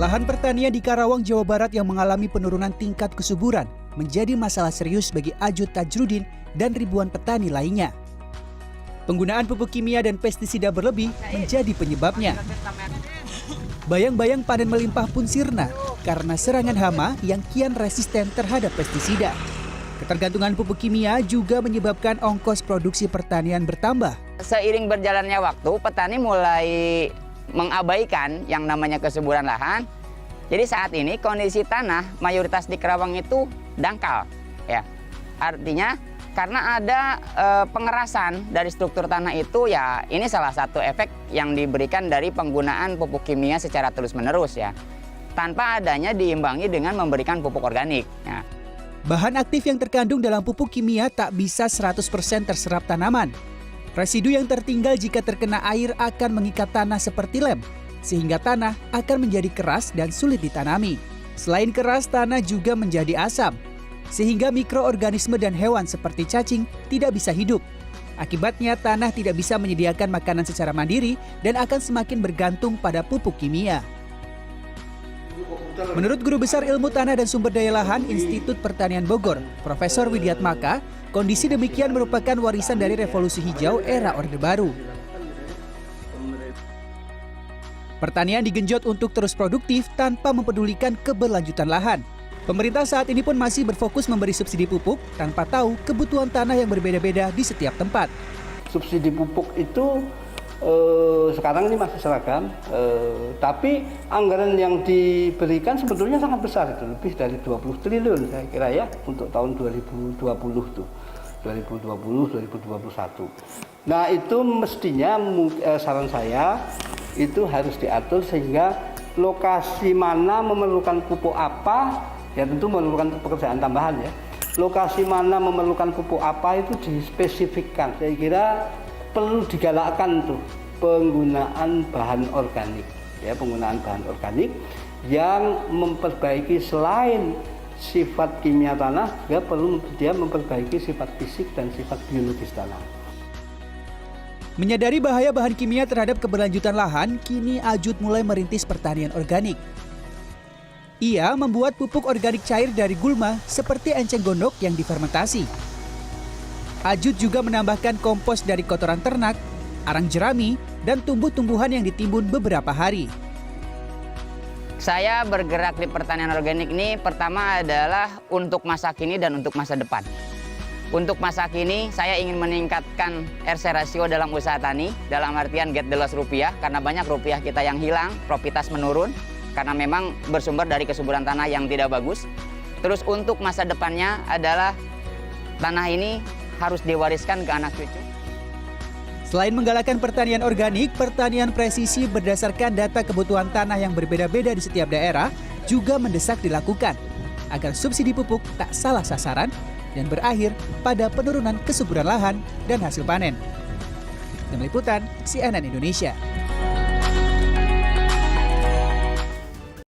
Lahan pertanian di Karawang, Jawa Barat yang mengalami penurunan tingkat kesuburan menjadi masalah serius bagi Ajud Tajrudin dan ribuan petani lainnya. Penggunaan pupuk kimia dan pestisida berlebih menjadi penyebabnya. Bayang-bayang panen melimpah pun sirna karena serangan hama yang kian resisten terhadap pestisida. Ketergantungan pupuk kimia juga menyebabkan ongkos produksi pertanian bertambah. Seiring berjalannya waktu, petani mulai mengabaikan yang namanya kesuburan lahan. Jadi saat ini kondisi tanah mayoritas di Karawang itu dangkal, ya. Artinya karena ada pengerasan dari struktur tanah itu, ya ini salah satu efek yang diberikan dari penggunaan pupuk kimia secara terus-menerus, ya. Tanpa adanya diimbangi dengan memberikan pupuk organik, ya. Bahan aktif yang terkandung dalam pupuk kimia tak bisa 100% terserap tanaman. Residu yang tertinggal jika terkena air akan mengikat tanah seperti lem, sehingga tanah akan menjadi keras dan sulit ditanami. Selain keras, tanah juga menjadi asam, sehingga mikroorganisme dan hewan seperti cacing tidak bisa hidup. Akibatnya, tanah tidak bisa menyediakan makanan secara mandiri dan akan semakin bergantung pada pupuk kimia. Menurut Guru Besar Ilmu Tanah dan Sumber Daya Lahan Institut Pertanian Bogor, Profesor Widiatmaka, kondisi demikian merupakan warisan dari revolusi hijau era Orde Baru. Pertanian digenjot untuk terus produktif tanpa mempedulikan keberlanjutan lahan. Pemerintah saat ini pun masih berfokus memberi subsidi pupuk tanpa tahu kebutuhan tanah yang berbeda-beda di setiap tempat. Subsidi pupuk itu sekarang ini masih seragam, tapi anggaran yang diberikan sebetulnya sangat besar, itu lebih dari 20 triliun saya kira ya untuk tahun 2020 tuh, 2020-2021. Nah itu mestinya saran saya itu harus diatur sehingga lokasi mana memerlukan pupuk apa, ya tentu memerlukan pekerjaan tambahan ya. Lokasi mana memerlukan pupuk apa itu dispesifikkan. Saya kira perlu digalakkan tuh penggunaan bahan organik, ya penggunaan bahan organik yang memperbaiki selain sifat kimia tanah, juga perlu dia memperbaiki sifat fisik dan sifat biologis tanah. Menyadari bahaya bahan kimia terhadap keberlanjutan lahan, kini Ajud mulai merintis pertanian organik. Ia membuat pupuk organik cair dari gulma seperti enceng gondok yang difermentasi. Ajud juga menambahkan kompos dari kotoran ternak, arang jerami, dan tumbuh-tumbuhan yang ditimbun beberapa hari. Saya bergerak di pertanian organik ini pertama adalah untuk masa kini dan untuk masa depan. Untuk masa kini, saya ingin meningkatkan RC rasio dalam usaha tani, dalam artian get the loss rupiah, karena banyak rupiah kita yang hilang, profitas menurun, karena memang bersumber dari kesuburan tanah yang tidak bagus. Terus untuk masa depannya adalah tanah ini harus diwariskan ke anak cucu. Selain menggalakkan pertanian organik, pertanian presisi berdasarkan data kebutuhan tanah yang berbeda-beda di setiap daerah juga mendesak dilakukan agar subsidi pupuk tak salah sasaran dan berakhir pada penurunan kesuburan lahan dan hasil panen. Tim Liputan CNN Indonesia.